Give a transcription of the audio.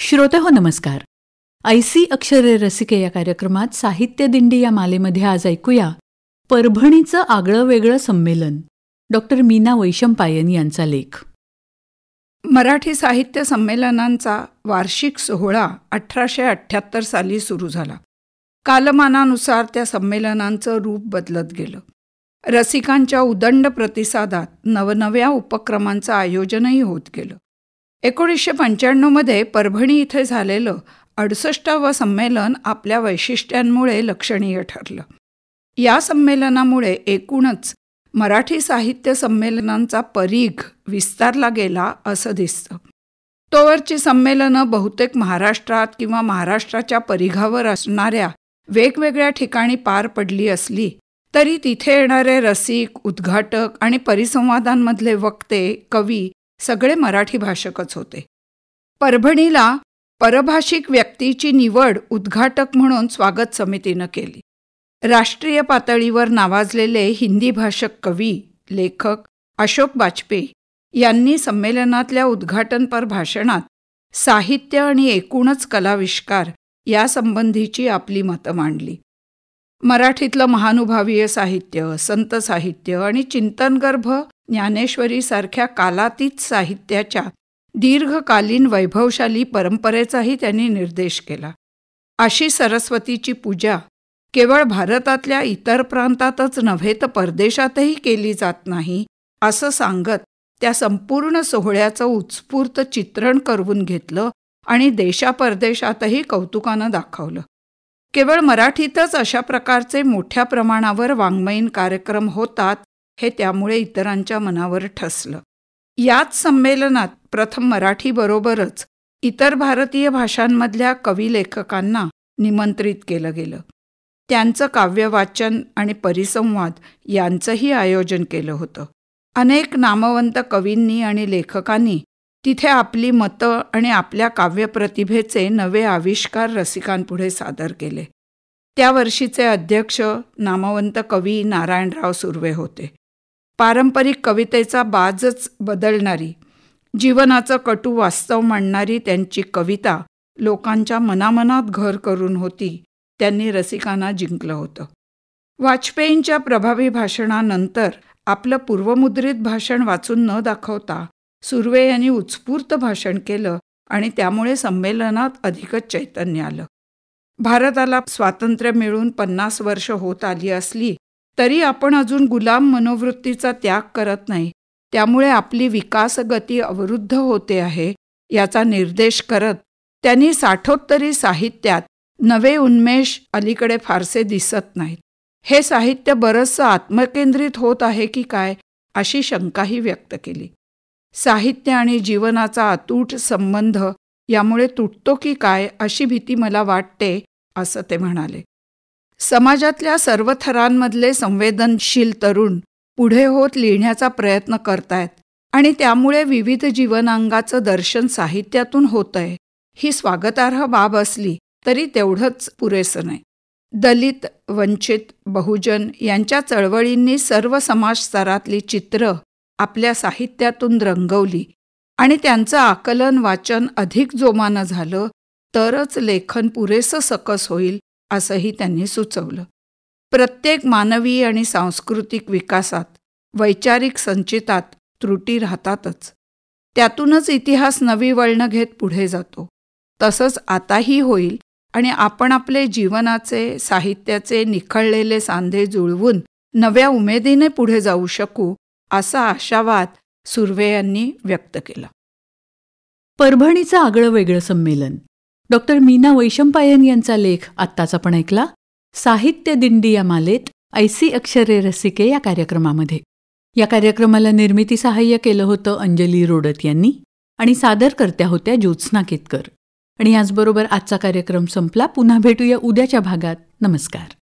श्रोतेहो नमस्कार. ऐसी अक्षरे रसिके या कार्यक्रमात साहित्य दिंडी या मालेमध्ये आज ऐकूया परभणीचं आगळं वेगळं संमेलन. डॉक्टर मीना वैशंपायन यांचा लेख. मराठी साहित्य संमेलनांचा वार्षिक सोहळा 1878 साली सुरू झाला. कालमानानुसार त्या संमेलनांचं रूप बदलत गेलं. रसिकांच्या उदंड प्रतिसादात नवनव्या उपक्रमांचं आयोजनही होत गेलं. 1995 परभणी इथे झालेलं 68वं संमेलन आपल्या वैशिष्ट्यांमुळे लक्षणीय ठरलं. या संमेलनामुळे एकूणच मराठी साहित्य संमेलनांचा परीघ विस्तारला गेला असं दिसतं. तोवरची संमेलनं बहुतेक महाराष्ट्रात किंवा महाराष्ट्राच्या परिघावर असणाऱ्या वेगवेगळ्या ठिकाणी पार पडली असली तरी तिथे येणारे रसिक, उद्घाटक आणि परिसंवादांमधले वक्ते, कवी सगळे मराठी भाषकच होते. परभणीला परभाषिक व्यक्तीची निवड उद्घाटक म्हणून स्वागत समितीनं केली. राष्ट्रीय पातळीवर नावाजलेले हिंदी भाषक कवी, लेखक अशोक बाजपेयी यांनी संमेलनातल्या उद्घाटनपर भाषणात साहित्य आणि एकूणच कलाविष्कार यासंबंधीची आपली मतं मांडली. मराठीतलं महानुभावीय साहित्य, संत साहित्य आणि चिंतनगर्भ ज्ञानेश्वरीसारख्या कालातीत साहित्याच्या दीर्घकालीन वैभवशाली परंपरेचाही त्यांनी निर्देश केला. अशी सरस्वतीची पूजा केवळ भारतातल्या इतर प्रांतातच नव्हे तर परदेशातही केली जात नाही असं सांगत त्या संपूर्ण सोहळ्याचं उत्स्फूर्त चित्रण करवून घेतलं आणि देशापरदेशातही कौतुकानं दाखवलं. केवळ मराठीतच अशा प्रकारचे मोठ्या प्रमाणावर वाङ्मयीन कार्यक्रम होतात हे त्यामुळे इतरांच्या मनावर ठसलं. याच संमेलनात प्रथम मराठीबरोबरच इतर भारतीय भाषांमधल्या कवी लेखकांना निमंत्रित केलं गेलं. त्यांचं काव्यवाचन आणि परिसंवाद यांचंही आयोजन केलं होतं. अनेक नामवंत कवींनी आणि लेखकांनी तिथे आपली मतं आणि आपल्या काव्यप्रतिभेचे नवे आविष्कार रसिकांपुढे सादर केले. त्या वर्षीचे अध्यक्ष नामवंत कवी नारायणराव सुर्वे होते. पारंपरिक कवितेचा बाजच बदलणारी, जीवनाचं कटू वास्तव मांडणारी त्यांची कविता लोकांच्या मनामनात घर करून होती. त्यांनी रसिकांना जिंकलं होतं. वाजपेयींच्या प्रभावी भाषणानंतर आपलं पूर्वमुद्रित भाषण वाचून न दाखवता सुर्वे यांनी उत्स्फूर्त भाषण केलं आणि त्यामुळे संमेलनात अधिकच चैतन्य आलं. भारताला स्वातंत्र्य मिळून 50 वर्ष होत आली असली तरी आपण अजून गुलाम मनोवृत्तीचा त्याग करत नाही. त्यामुळे आपली विकासगती अवरुद्ध होते आहे याचा निर्देश करत त्यांनी साठोत्तरी साहित्यात नवे उन्मेष अलीकडे फारसे दिसत नाहीत. हे साहित्य बरंचसं आत्मकेंद्रित होत आहे की काय अशी शंकाही व्यक्त केली. साहित्य आणि जीवनाचा अतूट संबंध यामुळे तुटतो की काय अशी भीती मला वाटते असं ते म्हणाले. समाजातल्या सर्व थरांमधले संवेदनशील तरुण पुढे होत लिहिण्याचा प्रयत्न करतायत आणि त्यामुळे विविध जीवनांगाचं दर्शन साहित्यातून होतंय ही स्वागतार्ह बाब असली तरी तेवढंच पुरेसं नाही. दलित, वंचित, बहुजन यांच्या चळवळींनी सर्व समाजस्तरातली चित्रं आपल्या साहित्यातून रंगवली आणि त्यांचं आकलन वाचन अधिक जोमानं झालं तरच लेखन पुरेसं सकस होईल असंही त्यांनी सुचवलं. प्रत्येक मानवी आणि सांस्कृतिक विकासात, वैचारिक संचितात त्रुटी राहतातच. त्यातूनच इतिहास नवी वळणं घेत पुढे जातो. तसंच आताही होईल आणि आपण आपले जीवनाचे, साहित्याचे निखळलेले सांधे जुळवून नव्या उमेदीने पुढे जाऊ शकू असा आशावाद सुर्वे यांनी व्यक्त केला. परभणीचं आगळं वेगळं संमेलन. डॉक्टर मीना वैशंपायन यांचा लेख आत्ताच आपण ऐकला. साहित्य दिंडी या मालेत ऐसी अक्षरे रसिके या कार्यक्रमामध्ये. या कार्यक्रमाला निर्मिती सहाय्य केलं होतं अंजली रोडत यांनी आणि सादरकर्त्या होत्या ज्योत्स्ना केतकर. आणि याचबरोबर आजचा कार्यक्रम संपला. पुन्हा भेटूया उद्याच्या भागात. नमस्कार.